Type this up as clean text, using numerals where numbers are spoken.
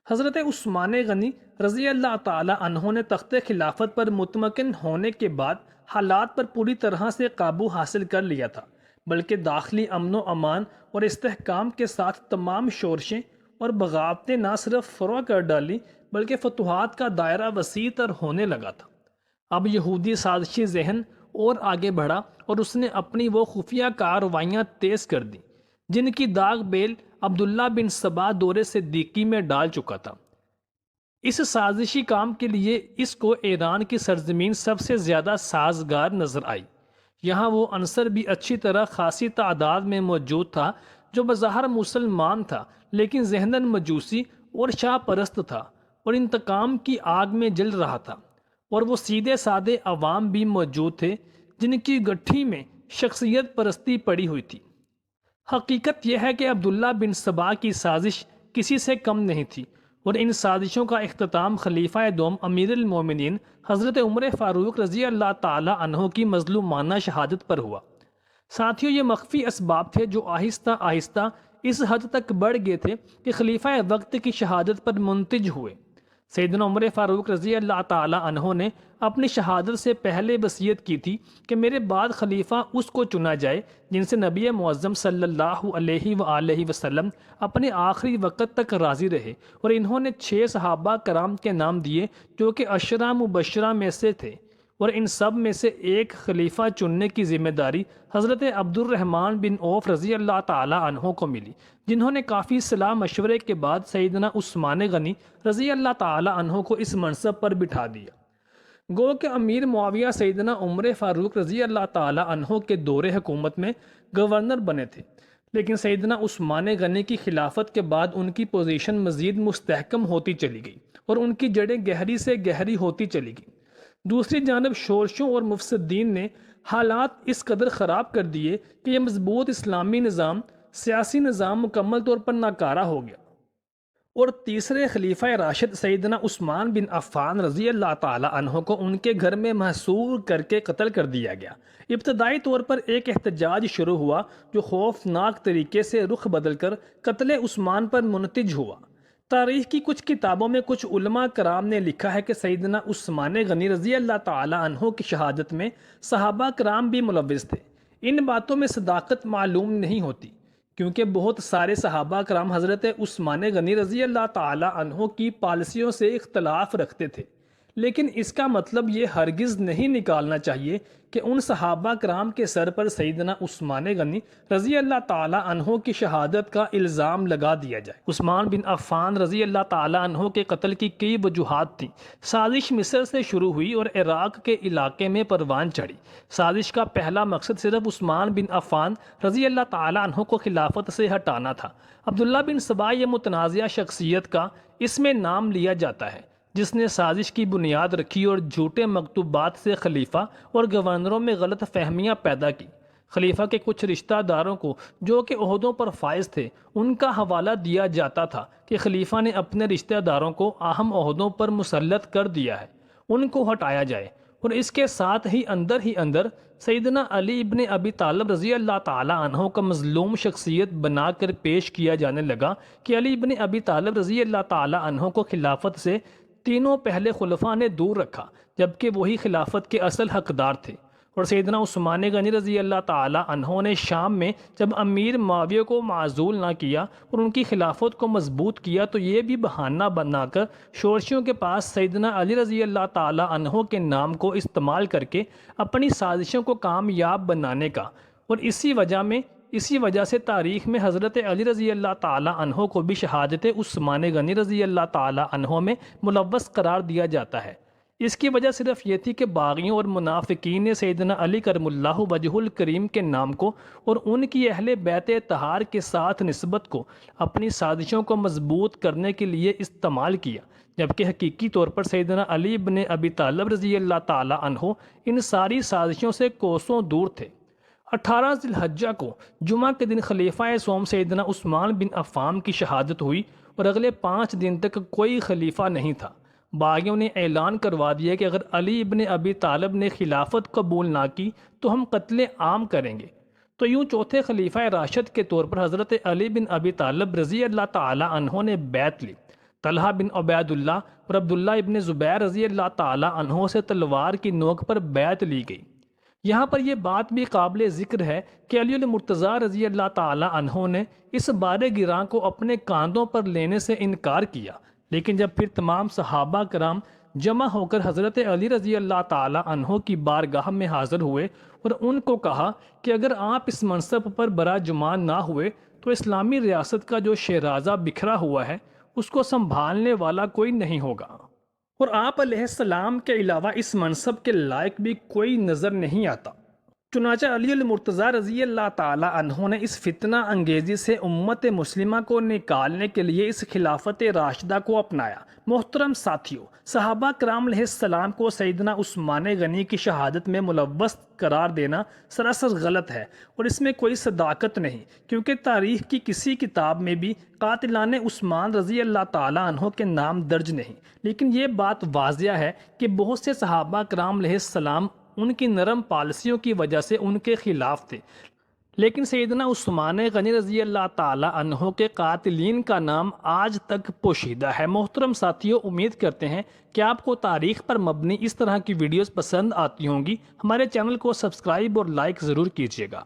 حضرت عثمان غنی رضی اللہ تعالی عنہ نے تخت خلافت پر مطمئن ہونے کے بعد حالات پر پوری طرح سے قابو حاصل کر لیا تھا، بلکہ داخلی امن و امان اور استحکام کے ساتھ تمام شورشیں اور بغاوتیں نہ صرف فروغ کر ڈالی بلکہ فتوحات کا دائرہ وسیع تر ہونے لگا تھا۔ اب یہودی سازشی ذہن اور آگے بڑھا اور اس نے اپنی وہ خفیہ کارروائیاں تیز کر دیں جن کی داغ بیل عبداللہ بن سبا دور صدیقی میں ڈال چکا تھا۔ اس سازشی کام کے لیے اس کو ایران کی سرزمین سب سے زیادہ سازگار نظر آئی۔ یہاں وہ عنصر بھی اچھی طرح خاصی تعداد میں موجود تھا جو بظاہر مسلمان تھا لیکن ذہناً مجوسی اور شاہ پرست تھا اور انتقام کی آگ میں جل رہا تھا، اور وہ سیدھے سادے عوام بھی موجود تھے جن کی گٹھی میں شخصیت پرستی پڑی ہوئی تھی۔ حقیقت یہ ہے کہ عبداللہ بن سبا کی سازش کسی سے کم نہیں تھی، اور ان سازشوں کا اختتام خلیفہ دوم امیر المومنین حضرت عمر فاروق رضی اللہ تعالی عنہ کی مظلومانہ شہادت پر ہوا۔ ساتھیوں، یہ مخفی اسباب تھے جو آہستہ آہستہ اس حد تک بڑھ گئے تھے کہ خلیفہ وقت کی شہادت پر منتج ہوئے۔ سیدنا عمر فاروق رضی اللہ تعالی عنہ نے اپنی شہادت سے پہلے وصیت کی تھی کہ میرے بعد خلیفہ اس کو چنا جائے جن سے نبی معظم صلی اللہ علیہ وآلہ وسلم اپنے آخری وقت تک راضی رہے، اور انہوں نے 6 صحابہ کرام کے نام دیے جو کہ عشرہ مبشرہ میں سے تھے، اور ان سب میں سے ایک خلیفہ چننے کی ذمہ داری حضرت عبد الرحمن بن عوف رضی اللہ تعالی عنہ کو ملی، جنہوں نے کافی صلاح مشورے کے بعد سیدنا عثمان غنی رضی اللہ تعالی عنہ کو اس منصب پر بٹھا دیا۔ گو کہ امیر معاویہ سیدنا عمر فاروق رضی اللہ تعالی عنہ کے دور حکومت میں گورنر بنے تھے، لیکن سیدنا عثمان غنی کی خلافت کے بعد ان کی پوزیشن مزید مستحکم ہوتی چلی گئی اور ان کی جڑیں گہری سے گہری ہوتی چلی گئیں۔ دوسری جانب شورشوں اور مفسدین نے حالات اس قدر خراب کر دیے کہ یہ مضبوط اسلامی نظام، سیاسی نظام مکمل طور پر ناکارہ ہو گیا، اور تیسرے خلیفہ راشد سیدنا عثمان بن عفان رضی اللہ تعالی عنہ کو ان کے گھر میں محصور کر کے قتل کر دیا گیا۔ ابتدائی طور پر ایک احتجاج شروع ہوا جو خوفناک طریقے سے رخ بدل کر قتل عثمان پر منتج ہوا۔ تاریخ کی کچھ کتابوں میں کچھ علماء کرام نے لکھا ہے کہ سیدنا عثمان غنی رضی اللہ تعالی عنہ کی شہادت میں صحابہ کرام بھی ملوث تھے۔ ان باتوں میں صداقت معلوم نہیں ہوتی، کیونکہ بہت سارے صحابہ کرام حضرت عثمان غنی رضی اللہ تعالی عنہ کی پالیسیوں سے اختلاف رکھتے تھے، لیکن اس کا مطلب یہ ہرگز نہیں نکالنا چاہیے کہ ان صحابہ کرام کے سر پر سیدنا عثمان غنی رضی اللہ تعالی عنہ کی شہادت کا الزام لگا دیا جائے۔ عثمان بن عفان رضی اللہ تعالی عنہ کے قتل کی کئی وجوہات تھیں۔ سازش مصر سے شروع ہوئی اور عراق کے علاقے میں پروان چڑھی۔ سازش کا پہلا مقصد صرف عثمان بن عفان رضی اللہ تعالی عنہ کو خلافت سے ہٹانا تھا۔ عبداللہ بن سبا یہ متنازعہ شخصیت کا اس میں نام لیا جاتا ہے جس نے سازش کی بنیاد رکھی اور جھوٹے مکتوبات سے خلیفہ اور گورنروں میں غلط فہمیاں پیدا کی۔ خلیفہ کے کچھ رشتہ داروں کو جو کہ عہدوں پر فائز تھے ان کا حوالہ دیا جاتا تھا کہ خلیفہ نے اپنے رشتہ داروں کو اہم عہدوں پر مسلط کر دیا ہے، ان کو ہٹایا جائے، اور اس کے ساتھ ہی اندر سیدنا علی ابن ابی طالب رضی اللہ تعالی عنہ کا مظلوم شخصیت بنا کر پیش کیا جانے لگا کہ علی ابن ابی طالب رضی اللہ تعالی عنہ کو خلافت سے تینوں پہلے خلفاء نے دور رکھا، جبکہ وہی خلافت کے اصل حقدار تھے۔ اور سیدنا عثمان غنی رضی اللہ تعالی عنہ نے شام میں جب امیر معاویہ کو معزول نہ کیا اور ان کی خلافت کو مضبوط کیا تو یہ بھی بہانہ بنا کر شورشیوں کے پاس سیدنا علی رضی اللہ تعالی عنہ کے نام کو استعمال کر کے اپنی سازشوں کو کامیاب بنانے کا، اور اسی وجہ سے تاریخ میں حضرت علی رضی اللہ تعالی عنہ کو بھی شہادت عثمان غنی رضی اللہ تعالی عنہ میں ملوث قرار دیا جاتا ہے۔ اس کی وجہ صرف یہ تھی کہ باغیوں اور منافقین نے سیدنا علی کرم اللہ وجہ الکریم کے نام کو اور ان کی اہل بیت طہار کے ساتھ نسبت کو اپنی سازشوں کو مضبوط کرنے کے لیے استعمال کیا، جبکہ حقیقی طور پر سیدنا علی ابن ابی طالب رضی اللہ تعالی عنہ ان ساری سازشوں سے کوسوں دور تھے۔ 18 ذی الحجہ کو جمعہ کے دن خلیفہ سوم سیدنا عثمان بن عفان کی شہادت ہوئی اور اگلے 5 دن تک کوئی خلیفہ نہیں تھا۔ باغیوں نے اعلان کروا دیا کہ اگر علی ابن ابی طالب نے خلافت قبول نہ کی تو ہم قتل عام کریں گے۔ تو یوں چوتھے خلیفہ راشد کے طور پر حضرت علی بن ابی طالب رضی اللہ تعالی عنہ نے بیعت لی۔ طلحہ بن عبید اللہ اور عبداللہ ابن زبیر رضی اللہ تعالی عنہ سے تلوار کی نوک پر بیعت لی گئی۔ یہاں پر یہ بات بھی قابل ذکر ہے کہ علی المرتضیٰ رضی اللہ تعالی عنہ نے اس بار گراں کو اپنے کاندھوں پر لینے سے انکار کیا، لیکن جب پھر تمام صحابہ کرام جمع ہو کر حضرت علی رضی اللہ تعالی عنہ کی بارگاہ میں حاضر ہوئے اور ان کو کہا کہ اگر آپ اس منصب پر براجمان نہ ہوئے تو اسلامی ریاست کا جو شیرازہ بکھرا ہوا ہے اس کو سنبھالنے والا کوئی نہیں ہوگا، اور آپ علیہ السلام کے علاوہ اس منصب کے لائق بھی کوئی نظر نہیں آتا۔ چنانچہ علی المرتضیٰ رضی اللہ تعالی عنہ نے اس فتنہ انگیزی سے امت مسلمہ کو نکالنے کے لیے اس خلافت راشدہ کو اپنایا۔ محترم ساتھیوں، صحابہ کرام علیہ السلام کو سیدنا عثمان غنی کی شہادت میں ملوث قرار دینا سراسر غلط ہے، اور اس میں کوئی صداقت نہیں، کیونکہ تاریخ کی کسی کتاب میں بھی قاتلان عثمان رضی اللہ تعالی عنہ کے نام درج نہیں۔ لیکن یہ بات واضح ہے کہ بہت سے صحابہ کرام علیہ السلام ان کی نرم پالیسیوں کی وجہ سے ان کے خلاف تھے، لیکن سیدنا عثمان غنی رضی اللہ تعالی عنہ کے قاتلین کا نام آج تک پوشیدہ ہے۔ محترم ساتھیوں، امید کرتے ہیں کہ آپ کو تاریخ پر مبنی اس طرح کی ویڈیوز پسند آتی ہوں گی۔ ہمارے چینل کو سبسکرائب اور لائک ضرور کیجیے گا۔